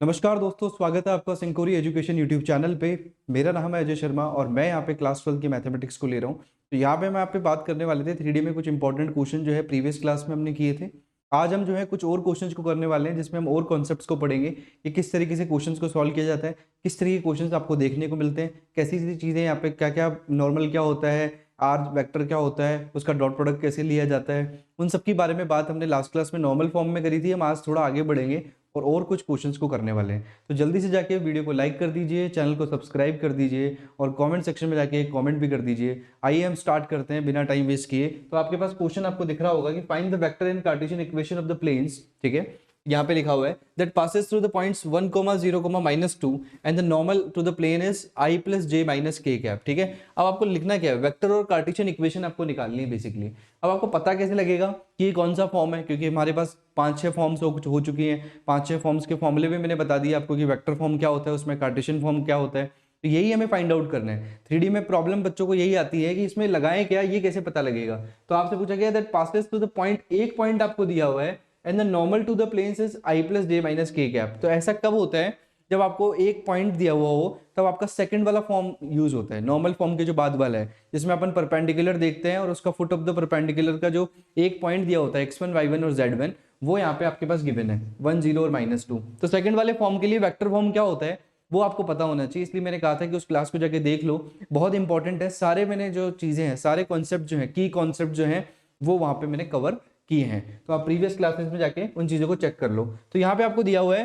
नमस्कार दोस्तों, स्वागत है आपका सिंकोरी एजुकेशन यूट्यूब चैनल पे। मेरा नाम है अजय शर्मा और मैं यहाँ पे क्लास 12 की मैथमेटिक्स को ले रहा हूँ। तो यहाँ पे मैं आप पे बात करने वाले थे 3D में कुछ इंपॉर्टेंट क्वेश्चन जो है प्रीवियस क्लास में हमने किए थे। आज हम जो है कुछ और क्वेश्चंस को करने वाले हैं जिसमें हम और कॉन्सेप्ट्स को पढ़ेंगे कि किस तरीके से क्वेश्चंस को सॉल्व किया जाता है, किस तरीके के क्वेश्चंस आपको देखने को मिलते हैं, कैसी सी चीज़ें यहाँ पे क्या क्या नॉर्मल क्या होता है, आर वेक्टर क्या होता है, उसका डॉट प्रोडक्ट कैसे लिया जाता है, उन सब के बारे में बात हमने लास्ट क्लास में नॉर्मल फॉर्म में करी थी। हम आज थोड़ा आगे बढ़ेंगे और कुछ क्वेश्चंस को करने वाले हैं। तो जल्दी से जाके वीडियो को लाइक कर दीजिए, चैनल को सब्सक्राइब कर दीजिए और कमेंट सेक्शन में जाके कमेंट भी कर दीजिए। आइए हम स्टार्ट करते हैं बिना टाइम वेस्ट किए। तो आपके पास क्वेश्चन आपको दिख रहा होगा कि find the vector in Cartesian equation of the planes. ठीक है, यहाँ पे लिखा हुआ है that passes through the points 1, 0, -2 and the normal to the plane is i + j - k cap. ठीक है, अब आपको लिखना क्या है, वेक्टर और कार्टेशियन इक्वेशन आपको निकालनी है बेसिकली। अब आपको पता कैसे लगेगा कि ये कौन सा फॉर्म है, क्योंकि हमारे पास 5-6 फॉर्म्स हो चुकी हैं। 5-6 फॉर्म्स के फॉर्मूले भी मैंने बता दिया आपको कि वेक्टर फॉर्म क्या होता है, उसमें कार्टेशियन फॉर्म क्या होता है। तो यही हमें फाइंड आउट करना है। 3D में प्रॉब्लम बच्चों को यही आती है कि इसमें लगाएं क्या, ये कैसे पता लगेगा। तो आपसे पूछा गया that passes to the point, एक पॉइंट आपको दिया हुआ है and the normal to the planes is i + j - k cap. तो ऐसा कब होता है, जब आपको एक पॉइंट दिया हुआ हो तब आपका सेकंड वाला फॉर्म यूज होता है, नॉर्मल फॉर्म के जो बाद वाला है, जिसमें अपन परपेंडिकुलर देखते हैं और उसका फुट ऑफ द परपेंडिकुलर का जो एक पॉइंट दिया होता है x1, y1 और z1, वो यहाँ पे आपके पास गिवन है 1, 0 और -2। तो सेकंड वाले फॉर्म के लिए वेक्टर फॉर्म क्या होता है वो आपको पता होना चाहिए, इसलिए मैंने कहा था कि उस क्लास को जाके देख लो, बहुत इंपॉर्टेंट है। सारे मैंने जो चीजें हैं, सारे कॉन्सेप्ट जो है, की कॉन्सेप्ट जो है वो वहां पे मैंने कवर किए हैं। तो आप प्रीवियस क्लासेस में जाके उन चीजों को चेक कर लो। तो यहाँ पे आपको दिया हुआ है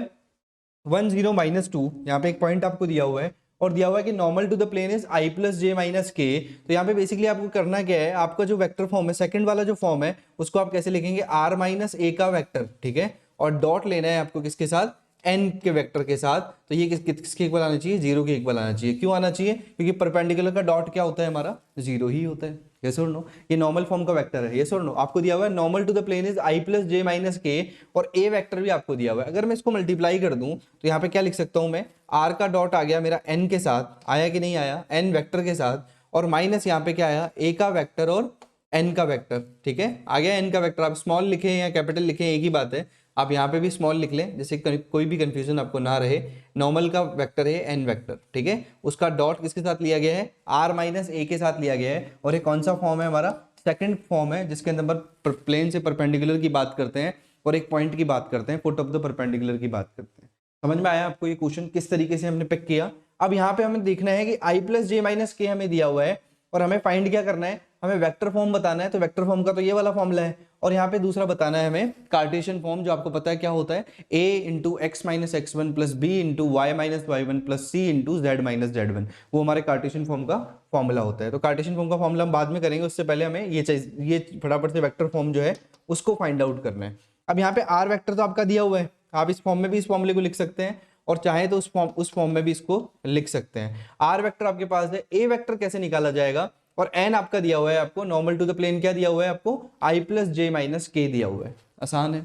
1, 0, -2, यहाँ पे एक पॉइंट आपको दिया हुआ है और दिया हुआ है कि normal to the plane is i + j - k। तो यहाँ पे बेसिकली आपको करना क्या है, आपका जो वेक्टर फॉर्म है, सेकंड वाला जो फॉर्म है, उसको आप कैसे लिखेंगे, r - a का वेक्टर। ठीक है, और डॉट लेना है आपको किसके साथ, n के वेक्टर के साथ। तो ये किसके इक्वल आना चाहिए, 0 के इक्वल आना चाहिए। क्यों आना चाहिए, क्योंकि परपेंडिकुलर का डॉट क्या होता है हमारा, 0 ही होता है। यस और नो, ये नॉर्मल फॉर्म का वेक्टर है। यस और नो, आपको दिया हुआ है normal to the plane is i + j - k और a वेक्टर भी आपको दिया हुआ है। अगर मैं इसको मल्टीप्लाई कर दूं तो यहाँ पे क्या लिख सकता हूं मैं, r का डॉट आ गया मेरा n के साथ, आया कि नहीं आया, n वेक्टर के साथ, और माइनस यहाँ पे क्या आया, a का वेक्टर और n का वेक्टर। ठीक है, आ गया n का वेक्टर। आप स्मॉल लिखे या कैपिटल लिखे एक ही बात है, आप यहाँ पे भी स्मॉल लिख लें, जैसे कोई भी कंफ्यूजन आपको ना रहे। नॉर्मल का वेक्टर है n वेक्टर। ठीक है, उसका डॉट किसके साथ लिया गया है, r - a के साथ लिया गया है। और ये कौन सा फॉर्म है हमारा, सेकंड फॉर्म है, जिसके अंदर प्लेन से परपेंडिकुलर की बात करते हैं और एक पॉइंट की बात करते हैं, फुट ऑफ द परपेंडिकुलर की बात करते हैं। समझ में आया आपको ये क्वेश्चन किस तरीके से हमने पिक किया। अब यहाँ पे हमें देखना है कि i + j - k हमें दिया हुआ है और हमें फाइंड क्या करना है, हमें वेक्टर फॉर्म बताना है। तो वेक्टर फॉर्म का तो ये वाला फॉर्मूला है, और यहाँ पे दूसरा बताना है हमें कार्टेशियन फॉर्म, जो आपको पता है क्या होता है, a × x - x1 + b × y - y1 + c × z - z1। वो हमारे कार्टेशियन फॉर्म का फॉर्मूला होता है। तो कार्टेशियन फॉर्म का फॉर्मूला हम बाद में करेंगे, उससे पहले हमें ये फटाफट से वेक्टर फॉर्म जो है उसको फाइंड आउट करना है। अब यहाँ पे r वेक्टर तो आपका दिया हुआ है, आप इस फॉर्म में भी इस फॉर्मूले को लिख सकते हैं और चाहे तो उस फॉर्म में भी इसको लिख सकते हैं। r वेक्टर आपके पास है, a वेक्टर कैसे निकाला जाएगा, और n आपका दिया हुआ है, आपको नॉर्मल टू द प्लेन क्या दिया हुआ है, आपको i + j - k दिया हुआ है। आसान है,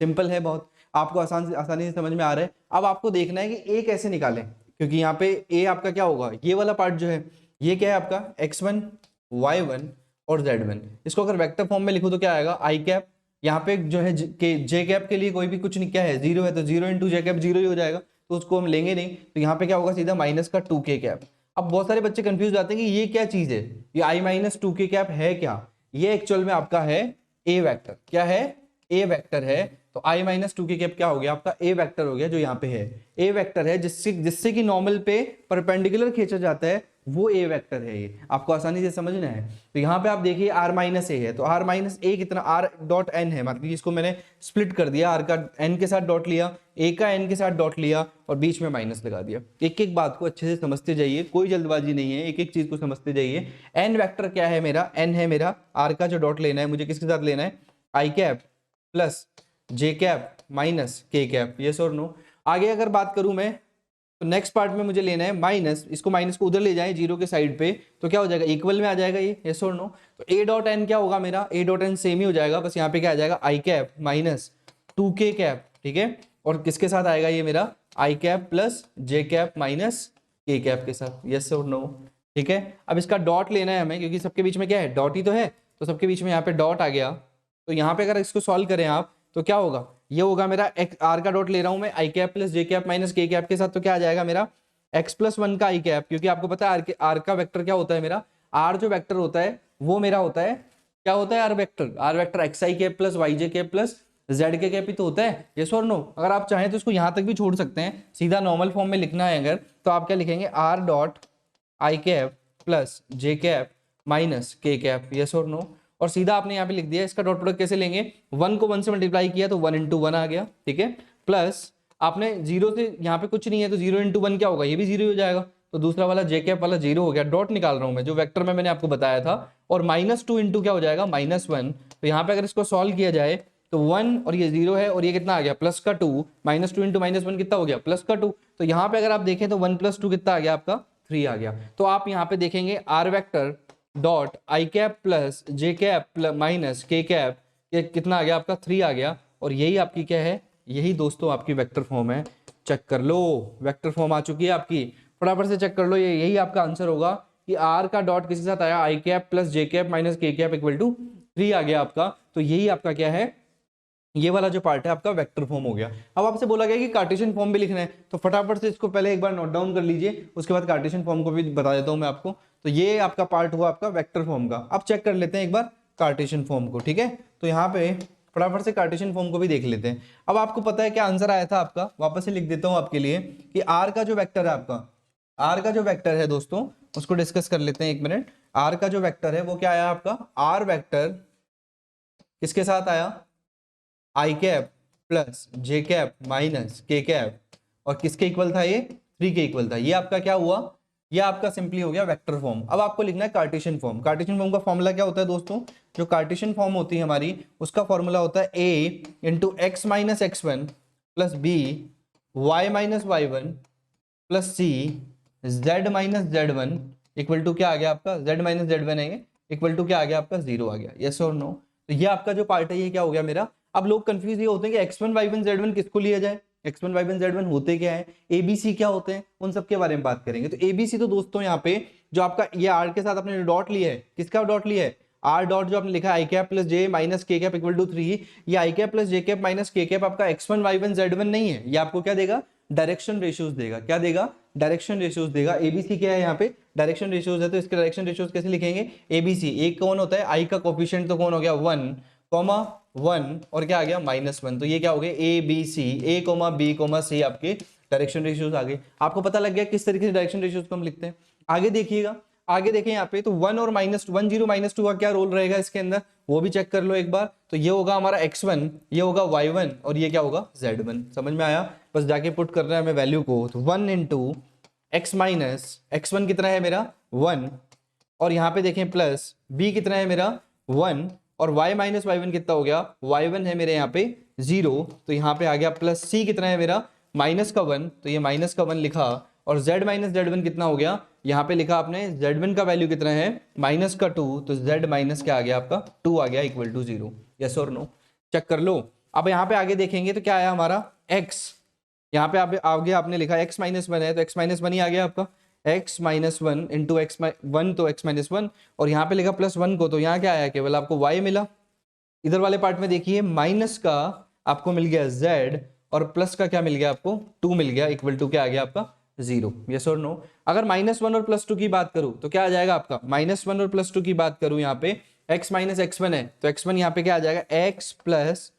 सिंपल है बहुत, आपको आसानी से समझ में आ रहा है। अब आपको देखना है कि a कैसे निकालें, क्योंकि यहाँ पे a आपका क्या होगा, ये वाला पार्ट जो है, ये क्या है आपका x1, y1 और z1। इसको अगर वेक्टर फॉर्म में लिखो तो क्या आएगा, i कैप। यहाँ पे जो है j कैप के लिए कोई भी कुछ नहीं, क्या है, 0 है, तो 0 × j कैप 0 ही हो जाएगा, तो उसको हम लेंगे नहीं। तो यहाँ पे क्या होगा, सीधा माइनस का 2k कैप। अब बहुत सारे बच्चे कंफ्यूज आते हैं कि ये क्या चीज है, ये i - 2k कैप है क्या। ये एक्चुअल में आपका है a वेक्टर। क्या है, a वेक्टर है। तो i - 2k कैप क्या हो गया, आपका a वेक्टर हो गया, जो यहाँ पे है a वेक्टर है, जिससे कि नॉर्मल पे परपेंडिकुलर खींचा जाता है, वो a वेक्टर है। ये आपको आसानी से समझना है। तो यहाँ पे आप देखिए r - a है, तो r - a कितना, r डॉट n है, मतलब इसको मैंने स्प्लिट कर दिया, r का n के साथ डॉट लिया, a का n के साथ डॉट लिया और बीच में माइनस लगा दिया। एक एक बात को अच्छे से समझते जाइए, कोई जल्दबाजी नहीं है, एक एक चीज को समझते जाइए। n वेक्टर क्या है मेरा, n है मेरा, r का जो डॉट लेना है मुझे किसके साथ लेना है, i cap plus j cap minus k cap. Yes और नो। आगे अगर बात करूं मैं, तो नेक्स्ट पार्ट में मुझे लेना है माइनस, इसको माइनस को उधर ले जाएं 0 के साइड पे, तो क्या हो जाएगा, इक्वल में आ जाएगा ये। यस और नो। तो a डॉट n क्या होगा मेरा, a डॉट n सेम ही हो जाएगा, बस यहाँ पे क्या आ जाएगा, i cap minus 2k cap. ठीक है, और किसके साथ आएगा ये मेरा, i cap plus j cap minus k cap के साथ। यस और नो। ठीक है, अब इसका डॉट लेना है हमें, क्योंकि सबके बीच में क्या है, डॉट ही तो है, तो सबके बीच में यहाँ पे डॉट आ गया। तो यहाँ पे अगर इसको सॉल्व करें आप, तो क्या होगा, ये होगा मेरा आर का डॉट ले रहा हूं मैं आई cap plus j cap minus k cap के साथ, तो क्या आ जाएगा मेरा एक्स प्लस वन का आई कैप, क्योंकि आपको पता है आर का वेक्टर क्या होता है मेरा, आर जो वेक्टर होता है वो मेरा होता है, क्या होता है r vector x i cap plus y j cap plus z k cap ही तो होता है, यस और नो। अगर आप चाहें तो इसको यहां तक भी छोड़ सकते हैं, सीधा नॉर्मल फॉर्म में लिखना है अगर, तो आप क्या लिखेंगे R dot i cap plus j cap minus k cap, yes और नो। और सीधा आपने यहाँ पे लिख दिया। इसका डॉट प्रोडक्ट कैसे लेंगे, 1 को 1 से मल्टीप्लाई किया तो 1 इंटू 1 आ गया, ठीक है, प्लस आपने 0 से, यहाँ पे कुछ नहीं है तो 0 इंटू 1 क्या होगा, ये भी 0 हो जाएगा, तो दूसरा वाला जे कैप वाला 0 हो गया। डॉट निकाल रहा हूं मैं जो वेक्टर में मैंने आपको बताया था, और -2 इंटू क्या हो जाएगा -1। तो यहाँ पे अगर इसको सॉल्व किया जाए तो 1 और ये 0 है, और ये कितना आ गया प्लस का 2, -2 इंटू -1 कितना हो गया प्लस का 2। तो यहाँ पे अगर आप देखें तो 1 + 2 कितना आ गया आपका 3 आ गया। तो आप यहाँ पे देखेंगे r vector dot i cap plus j cap minus k cap, ये कितना आ गया आपका 3 आ गया। और यही आपकी क्या है, यही दोस्तों आपकी वेक्टर फॉर्म है। चेक कर लो, वेक्टर फॉर्म आ चुकी है आपकी, फटाफट से चेक कर लो। ये यही आपका आंसर होगा कि आर का डॉट किसके साथ आया, आई cap plus j cap minus k cap equal to 3 आ गया आपका। तो यही आपका क्या है, ये वाला जो पार्ट है आपका वेक्टर फॉर्म हो गया। अब आपसे बोला गया कि कार्टेशियन फॉर्म भी लिखना है, तो फटाफट से इसको पहले एक बार नोट डाउन कर लीजिए, उसके बाद कार्टेशियन फॉर्म को भी बता देता हूं मैं आपको। तो ये आपका पार्ट हुआ आपका वेक्टर फॉर्म का। अब चेक कर लेते हैं एक बार कार्टेशियन फॉर्म को, ठीक है। तो यहाँ पे फटाफट से कार्टेशियन फॉर्म को भी देख लेते हैं। अब आपको पता है क्या आंसर आया था आपका, वापस से लिख देता हूं आपके लिए कि आर का जो वेक्टर है आपका, आर का जो वेक्टर है दोस्तों उसको डिस्कस कर लेते हैं एक मिनट। आर का जो वेक्टर है वो क्या आया आपका, आर वेक्टर किसके साथ आया, आई cap plus j cap minus k cap, और किसके इक्वल था ये 3 के इक्वल था। ये आपका क्या हुआ, ये आपका सिंपली हो गया वेक्टर फॉर्म। अब आपको लिखना है कार्टेशियन फॉर्म। कार्टेशियन फॉर्म का फॉर्मूला क्या होता है दोस्तों, जो कार्टेशियन फॉर्म होती है हमारी उसका फॉर्मूला होता है a into x minus x1 plus b y minus y1 plus c z minus z1 equal to क्या आ गया आपका, z माइनस z1 है इक्वल टू क्या आ गया आपका 0 आ गया, यस और नो। तो ये आपका जो पार्ट है ये क्या हो गया मेरा। अब लोग कंफ्यूज ये होते हैं कि x1 y1 z1 किसको लिया जाए, x1 y1 z1 होते क्या है, abc क्या होते हैं, उन सब के बारे में बात करेंगे। तो abc तो दोस्तों यहाँ पे जो आपका ये r के साथ आपने डॉट लिया है, किसका डॉट लिया है, आर डॉट जो आपने लिखा आई cap plus J minus k cap equal to 3, ये आई cap plus j cap minus k cap आपका x1 y1 z1 नहीं है, ये आपको क्या देगा, डायरेक्शन रेशियोज देगा। क्या देगा, डायरेक्शन रेशियोज देगा। एबीसी क्या है यहाँ पे, डायरेक्शन रेशियोज है, तो इसके डायरेक्शन रेशियोज कैसे लिखेंगे, एबीसी एक कौन होता है, आई का कोफिशिएंट तो कौन हो गया 1 कॉमा 1 और क्या आ गया -1, तो ये क्या हो गया A B C, A comma B comma C आपके डायरेक्शन रेशियोज आ गए। आपको पता लग गया किस तरीके से डायरेक्शन रेशियोज को हम लिखते हैं। आगे देखिएगा, आगे देखें यहाँ पे तो 1 और -1 0 -2 का क्या रोल रहेगा इसके अंदर, वो भी चेक कर लो एक बार। तो ये होगा हमारा x1, ये होगा y1 और ये क्या होगा z1। समझ में आया, बस जाके पुट करना है हमें वैल्यू को। तो 1 इंटू एक्स माइनस x1 कितना है मेरा 1, और यहाँ पे देखें प्लस b कितना है मेरा 1, और y माइनस y1 कितना हो गया, y1 है मेरे यहाँ पे 0, तो यहाँ पे आ गया प्लस c कितना है मेरा -1, तो ये -1 लिखा, और z माइनस z1 कितना हो गया, यहाँ पे लिखा आपने z1 का वैल्यू कितना है -2, तो z माइनस क्या आ गया आपका 2 आ गया इक्वल टू 0, यस और नो। चेक कर लो। अब यहाँ पे आगे देखेंगे तो क्या आया हमारा x, यहाँ पे आगे आपने लिखा x -1 है, तो x -1 ही आ गया आपका, x -1 इंटू एक्स 1 तो x -1, और यहाँ पे लिखा +1 को, तो यहाँ क्या आया, केवल आपको y मिला। इधर वाले पार्ट में देखिए माइनस का आपको मिल गया z, और प्लस का क्या मिल गया आपको 2 मिल गया इक्वल टू क्या आ गया आपका 0, यस और नो। अगर -1 और +2 की बात करूं तो क्या आ जाएगा आपका, -1 और +2 की बात करूं यहाँ पे x माइनस x1 है, तो x1 यहाँ पे क्या आ जाएगा x plus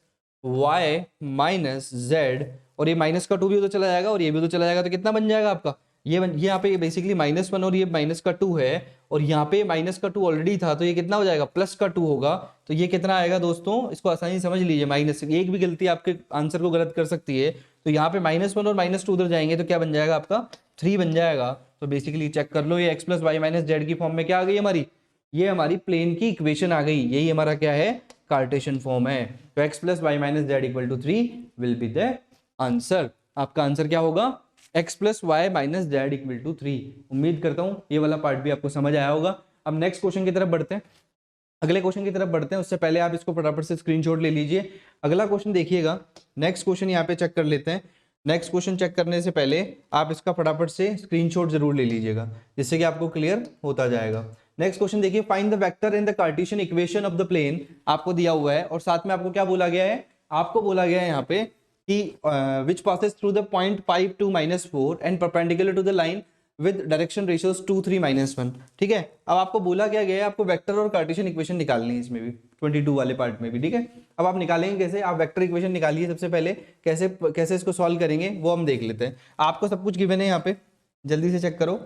y minus z, और ये -2 भी तो चला जाएगा और ये भी तो चला जाएगा, तो कितना बन जाएगा आपका, ये यहाँ पे बेसिकली -1 और ये -2 है, और यहाँ पे -2 ऑलरेडी था, तो ये कितना हो जाएगा +2 होगा। तो ये कितना आएगा दोस्तों, इसको आसानी समझ लीजिए, माइनस एक भी गलती आपके आंसर को गलत कर सकती है। तो यहाँ पे -1 और -2 उधर जाएंगे तो क्या बन जाएगा आपका 3 बन जाएगा। तो बेसिकली चेक कर लो, ये x plus y minus z की फॉर्म में क्या आ गई हमारी, ये हमारी प्लेन की इक्वेशन आ गई, यही हमारा क्या है कार्टेशियन फॉर्म है। तो x plus y minus z equal to 3 will be the answer. आपका आंसर क्या होगा, x plus y minus z equal to 3। उम्मीद करता हूं ये वाला पार्ट भी आपको समझ आया होगा। अब नेक्स्ट क्वेश्चन की तरफ बढ़ते हैं, अगले क्वेश्चन की तरफ बढ़ते हैं। उससे पहले आप इसको फटाफट से स्क्रीनशॉट ले लीजिए। अगला क्वेश्चन देखिएगा, नेक्स्ट क्वेश्चन यहाँ पे चेक कर लेते हैं। नेक्स्ट क्वेश्चन चेक करने से पहले आप इसका फटाफट से स्क्रीनशॉट जरूर ले लीजिएगा, जिससे कि आपको क्लियर होता जाएगा। नेक्स्ट क्वेश्चन देखिए, find the vector in the Cartesian equation of the plane, आपको दिया हुआ है और साथ में आपको क्या बोला गया है, आपको बोला गया है यहाँ पे कि which passes through the point 5 2 -4 and perpendicular to the line with direction ratios 2 3 -1। ठीक है, अब आपको बोला क्या गया है, आपको वेक्टर और कार्टेशियन इक्वेशन निकालनी है इसमें भी, 22 वाले पार्ट में भी। ठीक है, अब आप निकालेंगे कैसे, आप वेक्टर इक्वेशन निकालिए सबसे पहले, कैसे कैसे इसको सॉल्व करेंगे वो हम देख लेते हैं। आपको सब कुछ गिवन है यहाँ पे, जल्दी से चेक करो।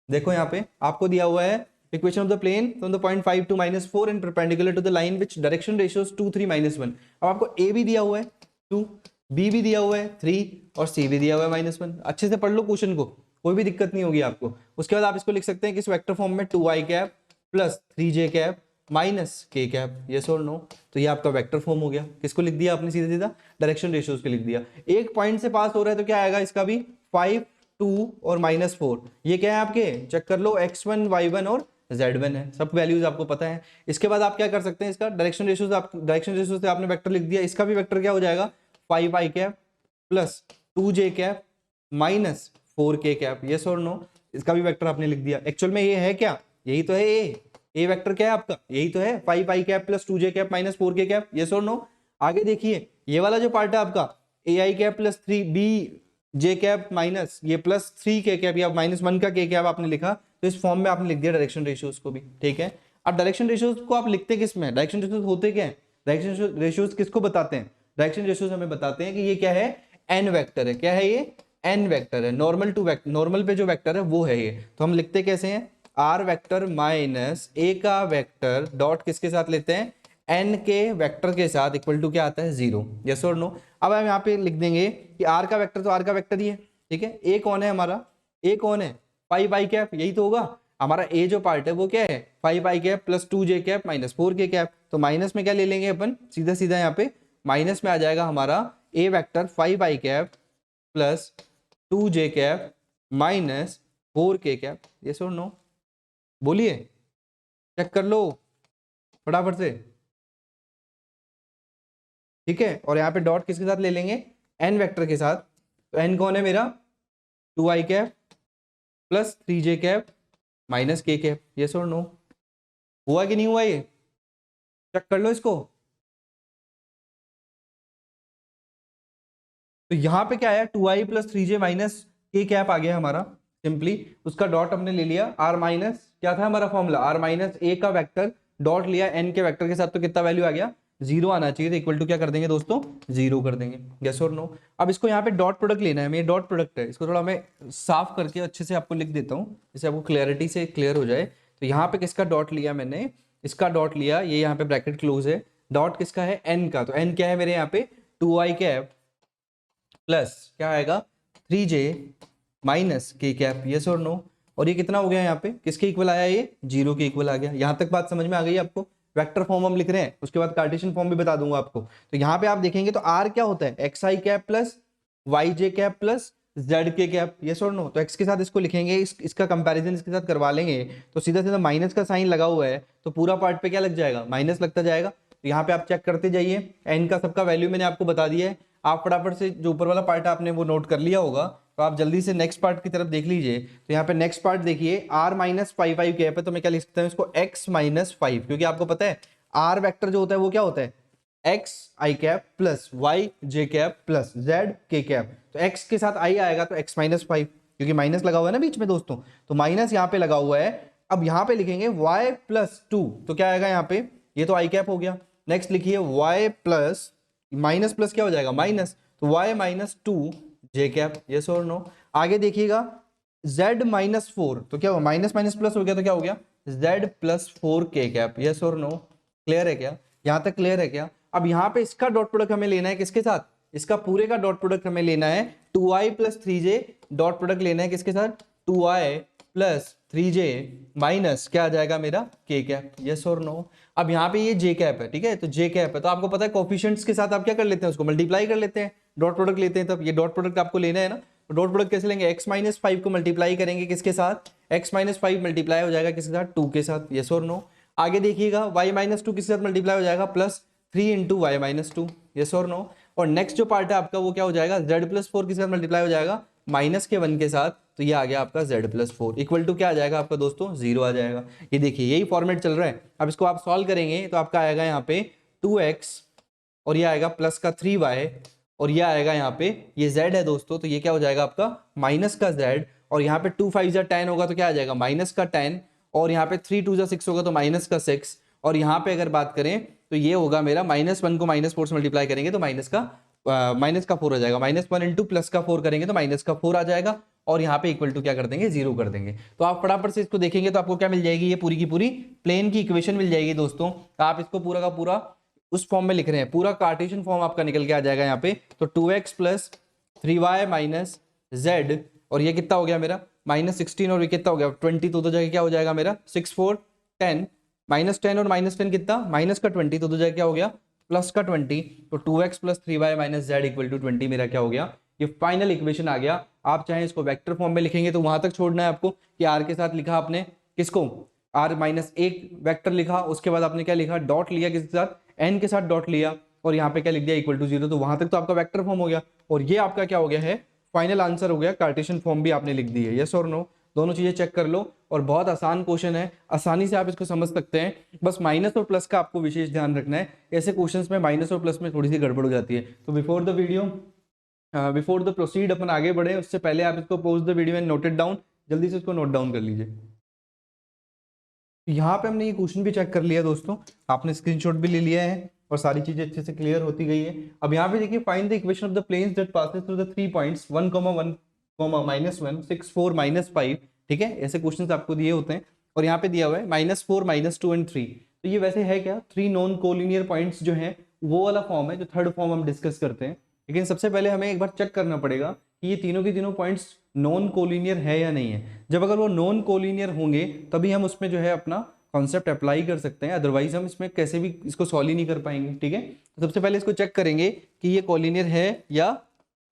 देखो यहाँ पे आपको दिया हुआ है equation of the plane from the point 5 2 -4 and perpendicular to the line which direction ratios 2 3 -1। अब आपको ए भी दिया हुआ है 2, बी भी दिया हुआ है 3 और सी भी दिया हुआ है -1। अच्छे से पढ़ लो क्वेश्चन को, कोई भी दिक्कत नहीं होगी आपको। उसके बाद आप इसको लिख सकते हैं किस वेक्टर फॉर्म में, 2i cap plus 3j cap minus k cap, yes और नो। तो ये आपका वेक्टर फॉर्म हो गया। किसको लिख दिया आपने, सीधा सीधा डायरेक्शन रेशियोज के लिख दिया। एक पॉइंट से पास हो रहा है तो क्या आएगा इसका भी, 5 2 और -4। ये क्या है आपके, चेक कर लो, x1 y1 और z1 है, सब वैल्यूज आपको पता है। इसके बाद आप क्या कर सकते हैं, इसका डायरेक्शन रेशियोज, आप डायरेक्शन रेशियोज से आपने वेक्टर लिख दिया, इसका भी वेक्टर क्या हो जाएगा, 5i cap plus 2j cap minus 4k cap, yes और नो। इसका भी वेक्टर आपने लिख दिया। एक्चुअल में ये है क्या, यही तो है ए वेक्टर क्या है आपका, यही तो है 5i cap plus 2j cap minus 4k cap, yes और नो। आगे देखिए ये वाला जो पार्ट है आपका, ai cap plus 3bj cap minus ये प्लस 3k कैप, या -1 का k कैप आपने लिखा, तो इस फॉर्म में आपने लिख दिया डायरेक्शन रेशियोज को भी। ठीक है, अब डायरेक्शन रेशियोज को आप लिखते किस में, डायरेक्शन रेशियोज होते क्या है, डायरेक्शन रेशियोज किसको बताते हैं, डायरेक्शन रेशियोज हमें बताते हैं कि ये क्या है, n वेक्टर है। क्या है ये, n वेक्टर है, नॉर्मल टू वेक्टर, नॉर्मल पे जो वेक्टर है वो है ये। तो हम लिखते कैसे हैं, r वेक्टर माइनस a का वेक्टर डॉट किसके साथ लेते हैं, n के वेक्टर के साथ, इक्वल टू क्या आता है, 0, यस और नो। अब हम यहाँ पे लिख देंगे कि r का वेक्टर तो r का वेक्टर ही है। ठीक है, a कौन है हमारा, a कौन है, 5i कैप, यही तो होगा हमारा a जो पार्ट है वो क्या है, 5i cap plus 2j cap minus 4k cap. तो माइनस में क्या ले लेंगे अपन, सीधा सीधा यहाँ पे माइनस में आ जाएगा हमारा a vector 5i cap plus 2j cap minus 4k cap, yes और नो। बोलिए, चेक कर लो फटाफट से। ठीक है, और यहाँ पे डॉट किसके साथ ले लेंगे, n वेक्टर के साथ। तो n कौन है मेरा, 2i cap plus 3j cap minus k cap, yes और नो। हुआ कि नहीं हुआ, ये चेक कर लो इसको। तो यहाँ पे क्या है, 2i plus 3j minus k cap आ गया हमारा, सिंपली उसका डॉट हमने ले लिया। r माइनस क्या था हमारा फॉर्मूला, r माइनस a का वेक्टर डॉट लिया n के वेक्टर के साथ, तो कितना वैल्यू आ गया, 0 आना चाहिए। तो इक्वल टू क्या कर देंगे दोस्तों, 0 कर देंगे, यस और नो। अब इसको यहाँ पे डॉट प्रोडक्ट लेना है, मेरे डॉट प्रोडक्ट है, इसको थोड़ा मैं साफ करके अच्छे से आपको लिख देता हूँ, जिससे आपको क्लैरिटी से क्लियर हो जाए। तो यहाँ पे किसका डॉट लिया मैंने, इसका डॉट लिया, ये यहाँ पे ब्रैकेट क्लोज है, डॉट किसका है, n का। तो n क्या है मेरे यहाँ पे, 2i कैप प्लस क्या आएगा, 3j minus k cap, yes और नो। और ये कितना हो गया यहाँ पे, किसके इक्वल आया, ये 0 के इक्वल आ गया। यहाँ तक बात समझ में आ गई आपको। वेक्टर फॉर्म हम लिख रहे हैं, उसके बाद कार्टेशियन फॉर्म भी बता दूंगा आपको। तो यहाँ पे आप देखेंगे तो r क्या होता है, xi cap plus yj cap plus zk cap, yes और नो। तो x के साथ इसको लिखेंगे, इसका कंपैरिजन इसके साथ करवा लेंगे, तो सीधा सीधा माइनस का साइन लगा हुआ है, तो पूरा पार्ट पे क्या लग जाएगा, माइनस लगता जाएगा। तो यहाँ पे आप चेक करते जाइए, n का सबका वैल्यू मैंने आपको बता दिया है। आप फटाफट से जो ऊपर वाला पार्ट आपने वो नोट कर लिया होगा, तो आप जल्दी से नेक्स्ट पार्ट की तरफ देख लीजिए। तो यहाँ पे नेक्स्ट पार्ट देखिए, r माइनस 5i कैप है, तो मैं क्या लिख सकता हूँ इसको, x माइनस 5, क्योंकि आपको पता है r वेक्टर जो होता है वो क्या होता है, x i cap plus y j cap plus z k cap. तो x के साथ i आएगा तो x माइनस 5, क्योंकि माइनस लगा हुआ है ना बीच में दोस्तों, तो माइनस यहाँ पे लगा हुआ है। अब यहाँ पे लिखेंगे y प्लस 2, तो क्या आएगा यहाँ पे, ये तो i कैप हो गया। नेक्स्ट लिखिए y प्लस माइनस प्लस क्या हो जाएगा, माइनस, तो y minus 2 j cap, yes और नो। आगे देखिएगा z माइनस 4, तो क्या हुआ, माइनस माइनस प्लस हो गया, तो क्या हो गया, z plus 4 k cap, yes और नो। क्लियर है क्या, यहाँ तक क्लियर है क्या। अब यहाँ पे इसका डॉट प्रोडक्ट हमें लेना है किसके साथ, इसका पूरे का डॉट प्रोडक्ट हमें लेना है, 2i plus 3j dot product लेना है किसके साथ, 2i प्लस 3j माइनस क्या आ जाएगा मेरा k कैप, यस और नो। अब यहाँ पे ये j कैप है, ठीक है, तो j कैप है, तो आपको पता है कोफिशिएंट्स के साथ आप क्या कर लेते हैं, उसको मल्टीप्लाई कर लेते हैं, डॉट प्रोडक्ट लेते हैं। तब ये डॉट प्रोडक्ट आपको लेना है ना, तो डॉट प्रोडक्ट कैसे लेंगे, x माइनस 5 को मल्टीप्लाई करेंगे किसके साथ, x माइनस 5 मल्टीप्लाई हो जाएगा किसके साथ, 2 के साथ, यस और नो। आगे देखिएगा y माइनस 2 किसके साथ मल्टीप्लाई हो जाएगा, plus 3 into y minus 2, yes और नो। और नेक्स्ट जो पार्ट है आपका वो क्या हो जाएगा, z प्लस 4 के साथ मल्टीप्लाई हो जाएगा माइनस के 1 के साथ, तो ये आ गया आपका z प्लस 4 इक्वल टू क्या आ जाएगा आपका दोस्तों, 0 आ जाएगा। ये देखिए यही फॉर्मेट चल रहा है। अब इसको आप सॉल्व करेंगे तो आपका आएगा यहाँ पे 2x और ये आएगा प्लस का 3y, और ये आएगा यहाँ पे, ये z है दोस्तों, तो ये क्या हो जाएगा आपका माइनस का z, और यहाँ पे 2 5 10 होगा तो क्या आ जाएगा माइनस का 10, और यहाँ पे 3 2 6 होगा तो माइनस का 6, और यहाँ पे अगर बात करें तो ये होगा मेरा -1 को -4 से मल्टीप्लाई करेंगे तो माइनस का 4 आ जाएगा, -1 इंटू प्लस का 4 करेंगे तो माइनस का 4 आ जाएगा, और यहाँ पे इक्वल टू क्या कर देंगे 0 कर देंगे। तो आप फटाफट से इसको देखेंगे तो आपको क्या मिल जाएगी, ये पूरी की पूरी प्लेन की इक्वेशन मिल जाएगी दोस्तों। आप इसको पूरा का पूरा उस फॉर्म में लिख रहे हैं, पूरा कार्टेशियन फॉर्म आपका निकल के आ जाएगा यहाँ पे। तो 2x plus 3y minus z, और ये कितना हो गया मेरा -16, और ये कितना हो गया 20, तो जगह क्या हो जाएगा मेरा 6 4 10, -10 और -10 कितना माइनस का 20, तो जगह क्या हो गया प्लस का 20, तो 2x plus 3y minus z equal to 20 मेरा क्या हो गया, ये फाइनल इक्वेशन आ गया। आप चाहे इसको वेक्टर फॉर्म में लिखेंगे तो वहां तक छोड़ना है आपको कि r के साथ लिखा आपने किसको, r-1 वेक्टर लिखा, उसके बाद आपने क्या लिखा डॉट लिया किसके साथ, n के साथ डॉट लिया, और यहाँ पे क्या लिख दिया इक्वल टू 0, तो वहां तक तो आपका वेक्टर फॉर्म हो गया, और ये आपका क्या हो गया है फाइनल आंसर हो गया, कार्टेशियन फॉर्म भी आपने लिख दी है। यस और नो, दोनों चीजें चेक कर लो, और बहुत आसान क्वेश्चन है, आसानी से आप इसको समझ सकते हैं। बस माइनस और प्लस का आपको विशेष ध्यान रखना है, ऐसे क्वेश्चंस में माइनस और प्लस में थोड़ी सी गड़बड़ हो जाती है। तो बिफोर द प्रोसीड अपन आगे बढ़े उससे पहले आप इसको pause the video and note it down, जल्दी से इसको नोट डाउन कर लीजिए। यहाँ पे हमने ये क्वेश्चन भी चेक कर लिया दोस्तों, आपने स्क्रीनशॉट भी ले लिया है और सारी चीजें अच्छे से क्लियर होती गई है। अब यहाँ पे देखिए find the equation of the planes that passes through the 3 points 1, 1, -1 6 4 -5, ठीक है, ऐसे क्वेश्चंस आपको दिए होते हैं, और यहाँ पे दिया हुआ है -4 -2 एंड 3। तो ये वैसे है क्या 3 नॉन कोलिनियर पॉइंट्स जो है वो वाला फॉर्म है जो थर्ड फॉर्म हम डिस्कस करते हैं। लेकिन सबसे पहले हमें एक बार चेक करना पड़ेगा कि ये तीनों के तीनों पॉइंट्स नॉन कोलिनियर है या नहीं है। जब अगर वो नॉन कोलिनियर होंगे तभी हम उसमें जो है अपना कॉन्सेप्ट अप्लाई कर सकते हैं, अदरवाइज हम इसमें कैसे भी इसको सॉल्व ही नहीं कर पाएंगे। ठीक है, तो सबसे पहले इसको चेक करेंगे कि ये कोलिनियर है या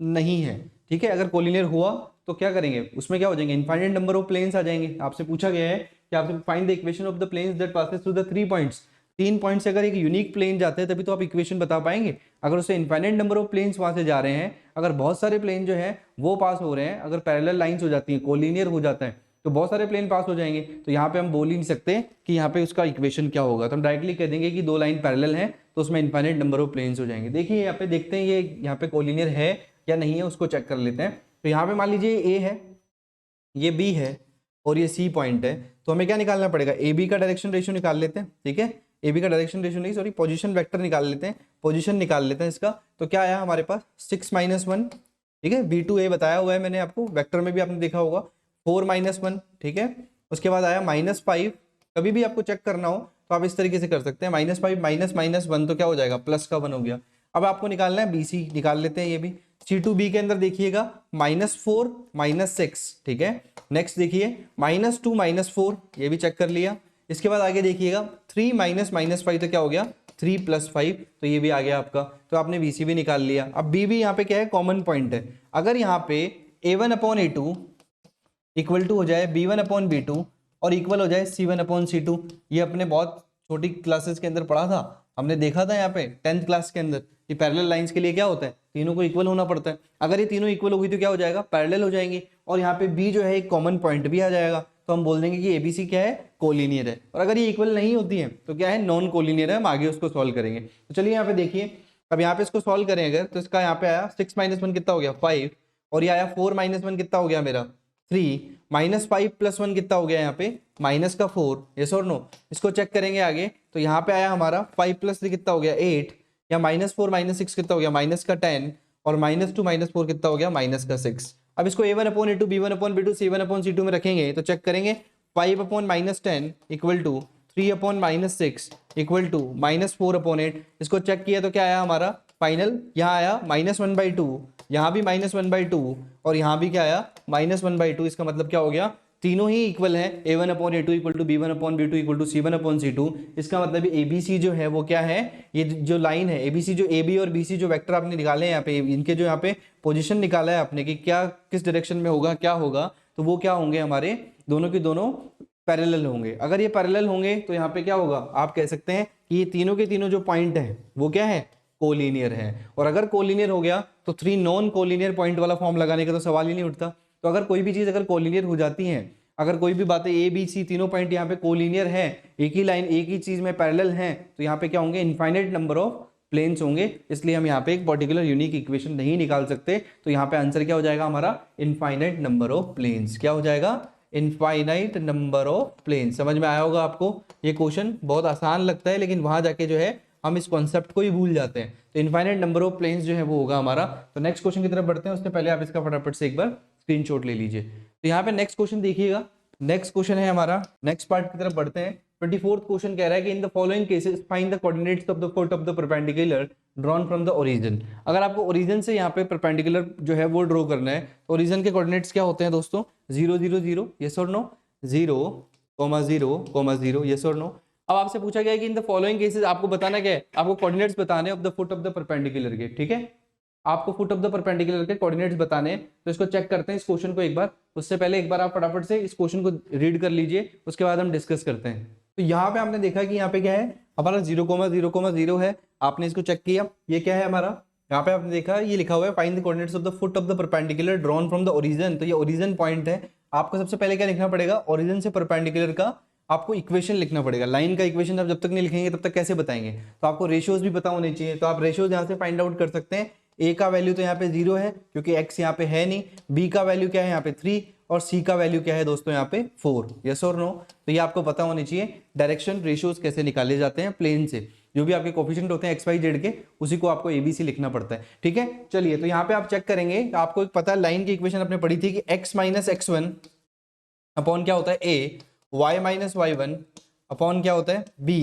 नहीं है। ठीक है, अगर कोलिनियर हुआ तो क्या करेंगे, उसमें क्या हो जाएंगे इनफाइनाइट नंबर ऑफ प्लेन्स आ जाएंगे। आपसे पूछा गया है कि आपसे find the equation of the planes that passes through the 3 points. 3 point से अगर एक यूनिक प्लेन जाते हैं तभी तो आप इक्वेशन बता पाएंगे। अगर उससे इनफाइनाइट नंबर ऑफ प्लेन्स वहां से जा रहे हैं, अगर बहुत सारे प्लेन जो है वो पास हो रहे हैं, अगर पैरेलल लाइंस हो जाती हैं, कोलिनियर हो जाता है तो बहुत सारे प्लेन पास हो जाएंगे, तो यहाँ पे हम बोल ही नहीं सकते कि यहाँ पे उसका इक्वेशन क्या होगा। तो हम डायरेक्टली कह देंगे कि 2 लाइन पैरेलल हैं तो उसमें इनफाइनाइट नंबर ऑफ प्लेन्स हो जाएंगे। देखिए यहाँ पे देखते हैं ये यहाँ पे कोलिनियर है या नहीं है, उसको चेक कर लेते हैं। तो यहाँ पे मान लीजिए ए है, ये बी है और ये सी पॉइंट है, तो हमें क्या निकालना पड़ेगा, ए बी का डायरेक्शन रेशियो निकाल लेते हैं। ठीक है, ए बी का डायरेक्शन रेशियो नहीं, सॉरी पोजीशन वेक्टर निकाल लेते हैं, पोजीशन निकाल लेते हैं इसका। तो क्या आया हमारे पास 6 -1, ठीक है, B2A बताया हुआ है मैंने आपको, वेक्टर में भी आपने देखा होगा 4 -1, ठीक है। उसके बाद आया -5, कभी भी आपको चेक करना हो तो आप इस तरीके से कर सकते हैं, -5 -1 तो क्या हो जाएगा प्लस का 1 हो गया। अब आपको निकालना है BC, निकाल लेते हैं ये भी। C2B के अंदर देखिएगा -4 -6, ठीक है। नेक्स्ट देखिए -2 -4, ये भी चेक कर लिया। इसके बाद आगे देखिएगा 3 -5 तो क्या हो गया 3 + 5, तो ये भी आ गया आपका। तो आपने BC भी निकाल लिया। अब B भी यहाँ पे क्या है कॉमन पॉइंट है। अगर यहाँ पे A1/A2 इक्वल टू हो जाए B1/B2 और इक्वल हो जाए C1/C2, ये अपने बहुत छोटी क्लासेस के अंदर पढ़ा था, हमने देखा था यहाँ पे 10th क्लास के अंदर कि पैरेलल लाइंस के लिए क्या होता है, तीनों को इक्वल होना पड़ता है। अगर ये तीनों इक्वल होगी तो क्या हो जाएगा पैरेलल हो जाएंगे, और यहाँ पे B जो है एक कॉमन पॉइंट भी आ जाएगा, तो हम बोल देंगे कि ABC क्या है कोलिनियर है। और अगर ये इक्वल नहीं होती है तो क्या है नॉन कोलिनियर है, हम आगे उसको सॉल्व करेंगे। तो चलिए यहाँ पे देखिए, अब यहाँ पे इसको सॉल्व करें अगर, तो इसका यहाँ पे आया 6 -1 कितना हो गया 5, और ये आया 4 -1 कितना हो गया मेरा 3, -5 + 1 कितना हो गया यहाँ पे -4। यस और नो, इसको चेक करेंगे आगे, तो यहाँ पे आया हमारा 5 + 3 कितना हो गया 8, या -4 -6 कितना हो गया -10, और -2 -4 कितना हो गया -6। अब इसको A1/A2 B1/B2 C1/C2 में रखेंगे तो चेक करेंगे 5/10 इक्वल टू 3/6 इक्वल टू -4/8। इसको चेक किया तो क्या आया हमारा फाइनल, यहाँ आया -1/2, यहाँ भी -1/2, और यहाँ भी क्या आया -1/2। इसका मतलब क्या हो गया तीनों ही इक्वल है, A1/A2 equal to B1/B2 equal to C1/C2। इसका मतलब ABC जो है वो क्या है, ये जो लाइन है ABC, जो AB और BC जो वेक्टर आपने निकाले हैं यहाँ पे, इनके जो यहाँ पे पोजीशन निकाला है आपने कि क्या किस डायरेक्शन में होगा क्या होगा, तो वो क्या होंगे हमारे दोनों के दोनों पैरेलल होंगे। अगर ये पैरेलल होंगे तो यहाँ पे क्या होगा, आप कह सकते हैं कि ये तीनों के तीनों जो पॉइंट है वो क्या है कोलिनियर है। और अगर कोलिनियर हो गया तो 3 नॉन कोलिनियर पॉइंट वाला फॉर्म लगाने का तो सवाल ही नहीं उठता। तो अगर कोई भी चीज अगर कोलिनियर हो जाती है, अगर कोई भी बातें ABC तीनों पॉइंट यहाँ पे कोलिनियर है, एक ही लाइन एक ही चीज में पैरेलल हैं, तो यहाँ पे क्या होंगे इनफाइनाइट नंबर ऑफ प्लेन्स होंगे, इसलिए हम यहाँ पे एक पर्टिकुलर यूनिक इक्वेशन नहीं निकाल सकते। तो यहाँ पे आंसर क्या हो जाएगा हमारा, इनफाइनाइट नंबर ऑफ प्लेन्स। क्या हो जाएगा, इनफाइनाइट नंबर ऑफ प्लेन्स। समझ में आया होगा आपको। ये क्वेश्चन बहुत आसान लगता है, लेकिन वहां जाके जो है हम इस कॉन्सेप्ट को ही भूल जाते हैं। तो इनफाइनाइट नंबर ऑफ प्लेन्स जो है वो होगा हमारा। तो नेक्स्ट क्वेश्चन की तरफ बढ़ते हैं, उससे पहले आप इसका फटाफट से एक बार स्क्रीनशॉट ले लीजिए। तो यहाँ पे नेक्स्ट क्वेश्चन देखिएगा। नेक्स्ट क्वेश्चन है हमारा, नेक्स्ट पार्ट की तरफ बढ़ते हैं। 24th क्वेश्चन कह रहा है कि in the following cases find the coordinates of the foot of the perpendicular drawn from the origin. अगर आपको ओरिजिन से यहाँ पे परपेंडिकुलर जो है वो ड्रॉ करना है, तो ओरिजिन के कोऑर्डिनेट्स क्या होते हैं दोस्तों, 0 0 0, यस और नो, 0 0 0, यस और नो। अब आपसे पूछा गया है कि इन द फॉलोइंग केसेस आपको बताना क्या है, आपको कोऑर्डिनेट्स बताने of the foot of the perpendicular के, ठीक है, आपको फुट ऑफ द परपेंडिकुलर के कोऑर्डिनेट्स बताने हैं। तो इसको चेक करते हैं इस क्वेश्चन को एक बार। उससे पहले एक बार आप फटाफट से इस क्वेश्चन को रीड कर लीजिए, उसके बाद हम डिस्कस करते हैं। तो यहाँ पे आपने देखा कि यहाँ पे क्या है हमारा 0 0 0 है, आपने इसको चेक किया, ये क्या है हमारा, यहाँ पे आपने देखा ये लिखा हुआ है find the coordinates of the foot of the perpendicular drawn from the origin. तो ये ओरिजिन पॉइंट है। आपको सबसे पहले क्या लिखना पड़ेगा, ओरिजिन से परपेंडिकुलर का आपको इक्वेशन लिखना पड़ेगा। लाइन का इक्वेशन आप जब तक नहीं लिखेंगे तब तक कैसे बताएंगे। तो आपको रेशियोज भी पता होने चाहिए। तो आप रेशियोज यहाँ से फाइंड आउट कर सकते हैं। ए का वैल्यू तो यहाँ पे 0 है क्योंकि एक्स यहाँ पे है नहीं, बी का वैल्यू क्या है यहाँ पे 3, और सी का वैल्यू क्या है दोस्तों यहाँ पे 4, यस और नो। तो ये आपको पता होनी चाहिए डायरेक्शन रेशियोज कैसे निकाले जाते हैं प्लेन से। जो भी आपके कोफिशिएंट होते हैं एक्स वाई जेड के, उसी को आपको एबीसी लिखना पड़ता है, ठीक है। चलिए, तो यहाँ पे आप चेक करेंगे, आपको एक पता है लाइन की इक्वेशन आपने पढ़ी थी कि x माइनस x1 अपॉन क्या होता है a, y minus y1 upon क्या होता है b,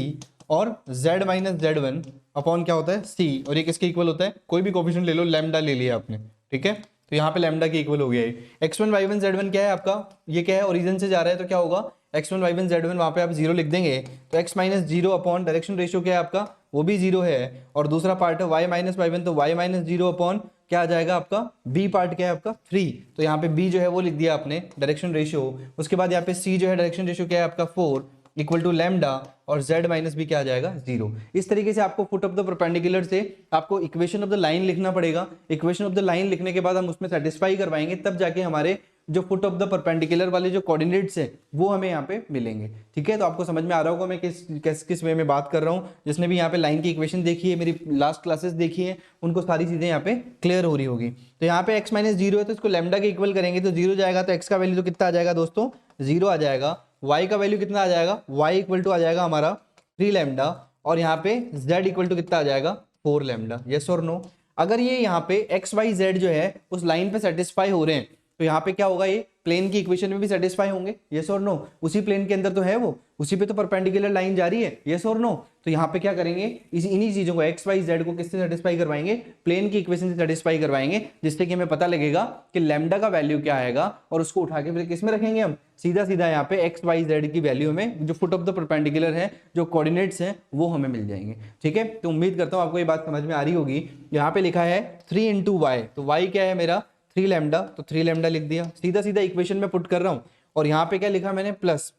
और z माइनस z1 अपॉन क्या होता है c, और ये किसके इक्वल होता है, कोई भी कोफिशिएंट ले लो, लैम्डा ले लिया आपने, ठीक है। तो यहाँ पे लैम्डा के इक्वल हो गया है। x1 y1 z1 क्या है आपका, ये क्या है, ओरिजिन से जा रहा है, तो क्या होगा x1 y1 z1 वहां पे आप 0 लिख देंगे, तो x minus 0 upon direction ratio क्या है आपका, वो भी 0 है, और दूसरा पार्ट है y माइनस y1, तो y माइनस 0 अपॉन क्या आ जाएगा आपका, b पार्ट क्या है आपका 3, तो यहाँ पे b जो है वो लिख दिया आपने डायरेक्शन रेशियो। उसके बाद यहाँ पे c जो है डायरेक्शन रेशियो क्या है आपका 4 इक्वल टू लैम्डा, और z माइनस बी क्या आ जाएगा 0। इस तरीके से आपको फुट ऑफ द परपेंडिकुलर से आपको इक्वेशन ऑफ द लाइन लिखना पड़ेगा। इक्वेशन ऑफ द लाइन लिखने के बाद हम उसमें सेटिस्फाई करवाएंगे, तब जाके हमारे जो फुट ऑफ द परपेंडिकुलर वाले जो कोऑर्डिनेट्स है वो हमें यहाँ पे मिलेंगे, ठीक है। तो आपको समझ में आ रहा होगा मैं किस वे में बात कर रहा हूँ। जिसने भी यहाँ पे लाइन की इक्वेशन देखी है, मेरी लास्ट क्लासेस देखी है, उनको सारी चीजें यहाँ पे क्लियर हो रही होगी। तो यहाँ पे x माइनस 0 है, तो इसको लैम्डा के इक्वल करेंगे तो 0 जाएगा, तो x का वैल्यू तो कितना आ जाएगा दोस्तों 0 आ जाएगा। y का वैल्यू कितना आ जाएगा, y इक्वल टू आ जाएगा हमारा 3 लैम्डा, और यहाँ पे z इक्वल टू कितना आ जाएगा 4 लैम्डा, यस और नो। अगर ये यहाँ पे x y z जो है उस लाइन पे सेटिस्फाई हो रहे हैं, तो यहाँ पे क्या होगा, ये प्लेन की इक्वेशन में भी सेटिस्फाई होंगे, यस और नो। उसी प्लेन के अंदर तो है वो, उसी पे तो परपेंडिकुलर लाइन जा रही है, यस और नो। तो यहाँ पे क्या करेंगे, इन्हीं चीजों को x y z को किससे सेटिस्फाई करवाएंगे, प्लेन की इक्वेशन से सेटिस्फाई करवाएंगे, जिससे कि हमें पता लगेगा कि लैम्डा का वैल्यू क्या आएगा, और उसको उठा के फिर किस में रखेंगे हम, सीधा सीधा यहाँ पे x y z की वैल्यू में जो फुट ऑफ द परपेंडिकुलर है, जो कोऑर्डिनेट्स हैं वो हमें मिल जाएंगे, ठीक है। तो उम्मीद करता हूँ आपको ये बात समझ में आ रही होगी। यहाँ पे लिखा है 3 इंटू वाई, तो y क्या है मेरा 3 लैम्डा, तो 3 लैम्डा लिख दिया, सीधा सीधा इक्वेशन में पुट कर रहा हूँ। और यहाँ पे क्या लिखा मैंने, प्लस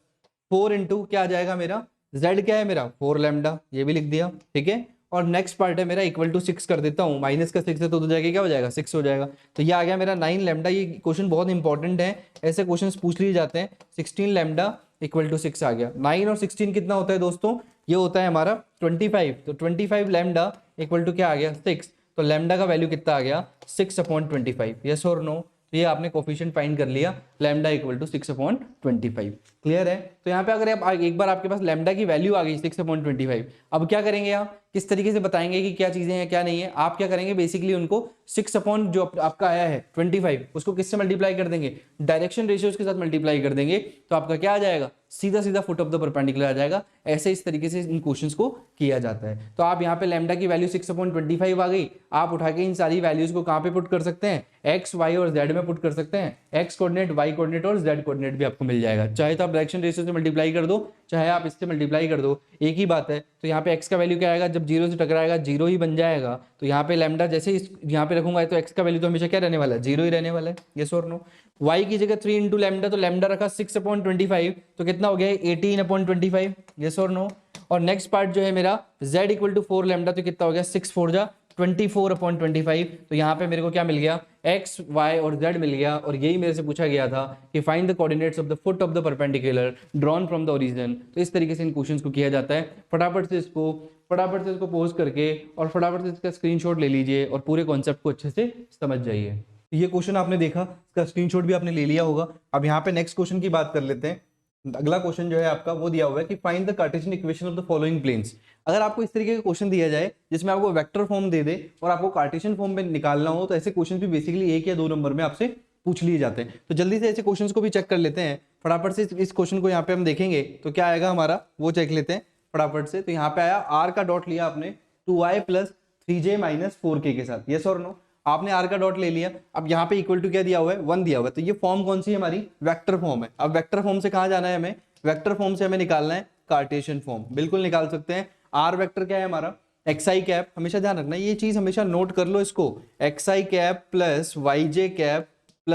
4 इंटू क्या आ जाएगा मेरा, z क्या है मेरा 4 लैम्डा, ये भी लिख दिया, ठीक है। और नेक्स्ट पार्ट है मेरा इक्वल टू 6 कर देता हूँ, माइनस का 6 है तो जाएगा क्या हो जाएगा 6 हो जाएगा। तो ये आ गया मेरा 9 लैम्डा। ये क्वेश्चन बहुत इंपॉर्टेंट है, ऐसे क्वेश्चन पूछ लिए जाते हैं। 16 लैम्डा इक्वल टू 6 आ गया। 9 और 16 कितना होता है दोस्तों, ये होता है हमारा 25, तो 25 लैम्डा इक्वल टू क्या आ गया 6, तो लैम्डा का वैल्यू कितना आ गया 6/25, यस और नो। तो ये आपने कोफिशिएंट फाइंड कर लिया, लैम्डा इक्वल टू 6/25, क्लियर है। तो यहाँ पे अगर आप एक बार आपके पास लैम्डा की वैल्यू आ गई 6/25, अब क्या करेंगे आप, किस तरीके से बताएंगे कि क्या चीजें हैं क्या नहीं है। आप क्या करेंगे, बेसिकली उनको 6 अपॉन जो आपका आया है 25, उसको किससे मल्टीप्लाई कर देंगे, डायरेक्शन रेशियोज के साथ मल्टीप्लाई कर देंगे, तो आपका क्या आ जाएगा, सीधा सीधा फुट ऑफ द परपेंडिकुलर आ जाएगा। ऐसे इस तरीके से इन क्वेश्चंस को किया जाता है। तो आप यहाँ पे लैम्डा की वैल्यू 6/25 आ गई, आप उठा के इन सारी वैल्यूज को कहाँ पे पुट कर सकते हैं, एक्स वाई और जेड में पुट कर सकते हैं। एक्स कोऑर्डिनेट, वाई कोऑर्डिनेट और जेड कोऑर्डिनेट भी आपको मिल जाएगा। चाहे तो आप डायरेक्शन रेशियो से मल्टीप्लाई कर दो, चाहे आप इससे मल्टीप्लाई कर दो, एक ही बात है। तो यहाँ पे एक्स का वैल्यू क्या आएगा, जब 0 से टकराएगा 0 ही बन जाएगा। तो यहाँ पे लैम्डा जैसे ही यहाँ पे रखूंगा, तो एक्स का वैल्यू तो हमेशा क्या रहने वाला है 0 ही रहने वाला है, यस और नो। वाई की जगह 3 इंटू लैम्डा, तो लैम्डा रखा 6/25, तो कितना हो गया 18/25, यस और नो। और नेक्स्ट पार्ट जो है मेरा z इक्वल टू 4 लैम्डा, तो कितना हो गया 6 4 जा 24/25। तो यहाँ पे मेरे को क्या मिल गया, x, y और z मिल गया। और यही मेरे से पूछा गया था कि find the coordinates of the foot of the perpendicular drawn from the origin. तो इस तरीके से इन क्वेश्चंस को किया जाता है। फटाफट से इसको फटाफट से इसको पोस्ट करके और फटाफट से इसका स्क्रीनशॉट ले लीजिए और पूरे कॉन्सेप्ट को अच्छे से समझ जाइए। ये क्वेश्चन आपने देखा, इसका स्क्रीनशॉट भी आपने ले लिया होगा। अब यहाँ पे नेक्स्ट क्वेश्चन की बात कर लेते हैं। अगला क्वेश्चन जो है आपका वो दिया हुआ है कि find the Cartesian equation of the following planes. अगर आपको इस तरीके का क्वेश्चन दिया जाए जिसमें आपको वेक्टर फॉर्म दे दे और आपको कार्टेशियन फॉर्म में निकालना हो, तो ऐसे क्वेश्चन भी बेसिकली 1 या 2 नंबर में आपसे पूछ लिए जाते हैं। तो जल्दी से ऐसे क्वेश्चंस को भी चेक कर लेते हैं फटाफट से। इस क्वेश्चन को यहाँ पे हम देखेंगे तो क्या आएगा हमारा, वो चेक लेते हैं फटाफट से। तो यहाँ पे आया आर का डॉट लिया आपने 2i + 3j - 4k के साथ, यस और नो। आपने आर का डॉट ले लिया। अब यहाँ पे इक्वल टू क्या दिया हुआ है, 1 दिया हुआ है। तो ये फॉर्म कौन सी है हमारी, वेक्टर फॉर्म है। अब वेक्टर फॉर्म से कहाँ जाना है हमें, वेक्टर फॉर्म से हमें निकालना है कार्टेशियन फॉर्म। बिल्कुल निकाल सकते हैं। आर वेक्टर क्या है हमारा, xi कैप, हमेशा ध्यान रखना ये चीज, हमेशा नोट कर लो इसको, xi cap + yj cap +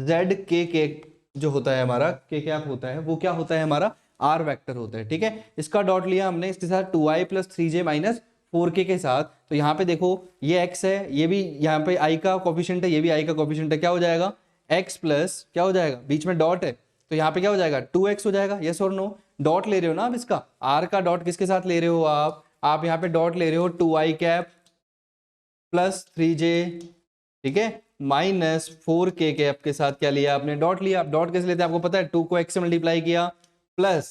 zk cap जो होता है हमारा, k कैप होता है, वो क्या होता है हमारा, आर वेक्टर होता है। ठीक है, इसका डॉट लिया हमने इसके साथ 2i + 3j - 4k के साथ। तो यहाँ पे देखो ये x है, ये भी यहाँ पे i का कोफिशिएंट है, ये भी i का कोफिशिएंट है। क्या हो जाएगा, x प्लस क्या हो जाएगा, बीच में डॉट है तो यहाँ पे क्या हो जाएगा 2x हो जाएगा, यस और नो। डॉट ले रहे हो ना आप इसका, r का डॉट किसके साथ ले रहे हो आप यहाँ पे डॉट ले रहे हो 2i कैप + 3j, ठीक है, -4k कैप के साथ क्या लिया आपने, डॉट लिया। आप डॉट कैसे लेते हैं आपको पता है, 2 को x से मल्टीप्लाई किया प्लस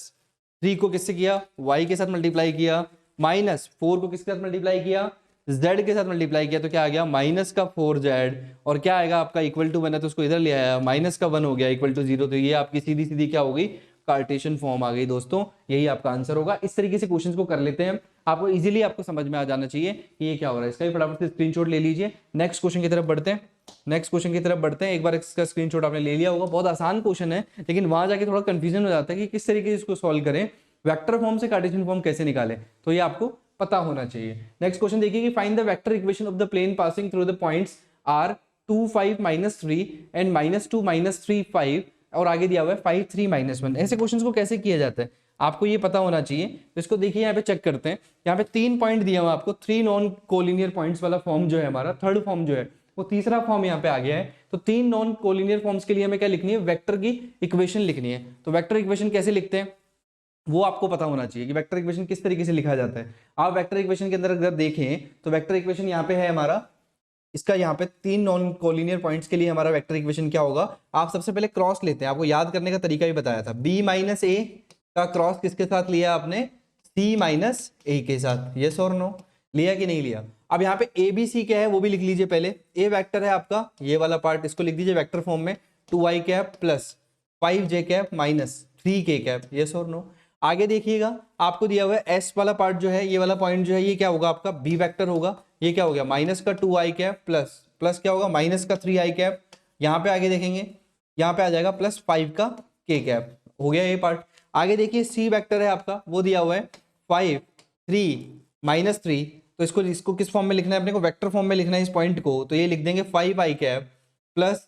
3 को किससे किया, y के साथ मल्टीप्लाई किया, -4 को किसके साथ मल्टीप्लाई किया, z के साथ मल्टीप्लाई किया। तो क्या आ गया -4z, और क्या आएगा आपका इक्वल टू, मैंने तो उसको इधर ले आया, -1 हो गया इक्वल टू 0। तो ये आपकी सीधी सीधी क्या हो गई, कार्टेशियन फॉर्म आ गई दोस्तों। यही आपका आंसर होगा। इस तरीके से क्वेश्चंस को कर लेते हैं, आपको इजीली आपको समझ में आ जाना चाहिए कि ये क्या हो रहा है। इसका भी फटाफट से स्क्रीनशॉट ले लीजिए। नेक्स्ट क्वेश्चन की तरफ बढ़ते हैं। नेक्स्ट क्वेश्चन की तरफ बढ़ते हैं। एक बार इसका स्क्रीनशॉट आपने ले लिया होगा, बहुत आसान क्वेश्चन है, लेकिन वहां जाके थोड़ा कंफ्यूजन हो जाता है कि किस तरीके से इसको सॉल्व करें, वेक्टर फॉर्म से कार्टेशियन फॉर्म कैसे निकालें, तो ये आपको पता होना चाहिए। नेक्स्ट क्वेश्चन देखिए कि find the vector equation of the plane passing through the points R 2 5 -3 and -2 -3 5, और आगे दिया हुआ है 5 3 -1। ऐसे क्वेश्चंस को कैसे किया जाता है आपको ये पता होना चाहिए। तो इसको देखिए यहाँ पे चेक करते हैं। यहाँ पे 3 पॉइंट दिया हुआ आपको, 3 नॉन कोलिनियर पॉइंट्स वाला फॉर्म जो है हमारा, थर्ड फॉर्म जो है वो तीसरा फॉर्म यहाँ पे आ गया है। तो 3 नॉन कोलिनियर फॉर्म्स के लिए हमें क्या लिखनी है, वेक्टर की इक्वेशन लिखनी है। तो वेक्टर इक्वेशन कैसे लिखते हैं वो आपको पता होना चाहिए कि वेक्टर इक्वेशन किस तरीके से लिखा जाता है। आप वेक्टर इक्वेशन के अंदर अगर देखें तो वेक्टर इक्वेशन यहाँ पे है हमारा, इसका यहाँ पे 3 नॉन कोलिनियर पॉइंट्स के लिए हमारा वेक्टर इक्वेशन क्या होगा। आप सबसे पहले क्रॉस लेते हैं, आपको याद करने का तरीका भी बताया था। b - a का क्रॉस किसके साथ लिया आपने, c - a के साथ, यस और नो, लिया कि नहीं लिया। अब यहाँ पे a b c क्या है वो भी लिख लीजिए पहले। a वेक्टर है आपका, ये वाला पार्ट, इसको लिख दीजिए वेक्टर फॉर्म में, 2i cap + 5j cap - 3k cap, yes और नो। आगे देखिएगा आपको दिया हुआ है s वाला पार्ट जो है, ये वाला पॉइंट जो है ये क्या होगा आपका, b वेक्टर होगा। ये क्या हो गया, माइनस का 2i कैप प्लस क्या होगा, माइनस का 3i कैप। यहाँ पे आगे देखेंगे, यहाँ पे आ जाएगा +5 का k कैप, हो गया ये पार्ट। आगे देखिए c वेक्टर है आपका, वो दिया हुआ है 5 3 -3। तो इसको किस फॉर्म में लिखना है अपने को, वेक्टर फॉर्म में लिखना है इस पॉइंट को। तो ये लिख देंगे 5i कैप +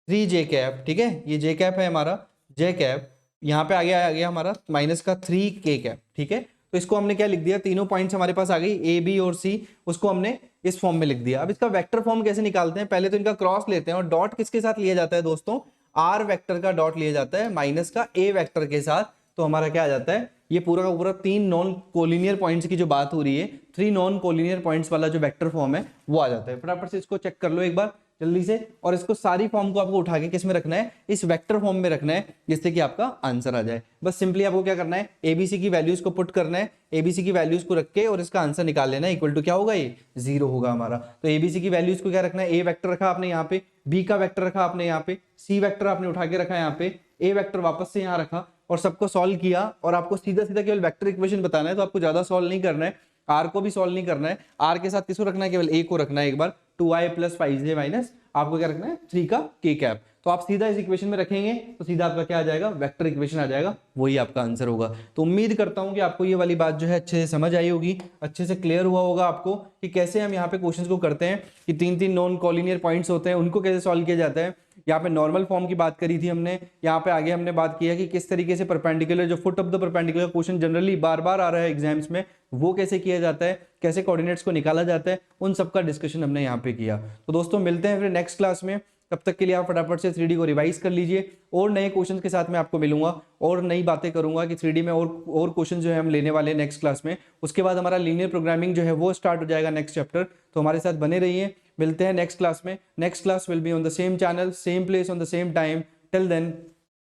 3j कैप, ठीक है, ये j कैप है हमारा, j कैप। यहाँ पे आ गया हमारा -3k कैप, ठीक है। तो इसको हमने क्या लिख दिया, तीनों पॉइंट्स हमारे पास आ गई a b और c, उसको हमने इस फॉर्म में लिख दिया। अब इसका वेक्टर फॉर्म कैसे निकालते हैं, पहले तो इनका क्रॉस लेते हैं, और डॉट किसके साथ लिया जाता है दोस्तों, r वेक्टर का डॉट लिया जाता है माइनस का a वेक्टर के साथ। तो हमारा क्या आ जाता है, ये पूरा का पूरा 3 नॉन कोलिनियर पॉइंट्स की जो बात हो रही है, 3 नॉन कोलिनियर पॉइंट्स वाला जो वेक्टर फॉर्म है वो आ जाता है। फटाफट से इसको चेक कर लो एक बार जल्दी से, और इसको सारी फॉर्म को आपको उठा के किस में रखना है, इस वेक्टर फॉर्म में रखना है, जिससे कि आपका आंसर आ जाए। बस सिंपली आपको क्या करना है, एबीसी की वैल्यूज को पुट करना है, एबीसी की वैल्यूज को रख के और इसका आंसर निकाल लेना है। इक्वल टू क्या होगा, ये 0 होगा हमारा। तो एबीसी की वैल्यूज को क्या रखना है, ए वेक्टर रखा आपने यहाँ पे, बी का वेक्टर रखा आपने यहाँ पे, सी वेक्टर आपने उठा के रखा यहाँ पे, ए वेक्टर वापस से यहाँ रखा, और सबको सॉल्व किया। और आपको सीधा सीधा केवल वेक्टर इक्वेशन बताना है, तो आपको ज्यादा सॉल्व नहीं करना है, आर को भी सॉल्व नहीं करना है। आर के साथ किसको रखना है, केवल ए को रखना है एक बार, 2i + 5j माइनस आपको क्या रखना है 3 का k कैप। तो आप सीधा इस इक्वेशन में रखेंगे तो सीधा आपका क्या आ जाएगा, वेक्टर इक्वेशन आ जाएगा, वही आपका आंसर होगा। तो उम्मीद करता हूं कि आपको ये वाली बात जो है अच्छे से समझ आई होगी, अच्छे से क्लियर हुआ होगा आपको कि कैसे हम यहाँ पे क्वेश्चंस को करते हैं, कि 3 नॉन कॉलिनियर पॉइंट्स होते हैं, उनको कैसे सॉल्व किया जाता है। यहाँ पे नॉर्मल फॉर्म की बात करी थी हमने, यहाँ पे आगे हमने बात किया कि किस तरीके से परपेंडिकुलर, जो foot of the perpendicular question generally बार बार आ रहा है एग्जाम्स में, वो कैसे किया जाता है, कैसे कोऑर्डिनेट्स को निकाला जाता है, उन सब का डिस्कशन हमने यहाँ पे किया। तो दोस्तों मिलते हैं फिर नेक्स्ट क्लास में। तब तक के लिए आप फटाफट से 3D को रिवाइज कर लीजिए और नए क्वेश्चन के साथ मैं आपको मिलूंगा और नई बातें करूंगा कि 3D में और क्वेश्चन जो है हम लेने वाले हैं नेक्स्ट क्लास में। उसके बाद हमारा लीनियर प्रोग्रामिंग जो है वो स्टार्ट हो जाएगा नेक्स्ट चैप्टर। तो हमारे साथ बने रहिए, मिलते हैं नेक्स्ट क्लास में। Next class will be on the same channel, same place, on the same time. Till then,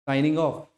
signing of.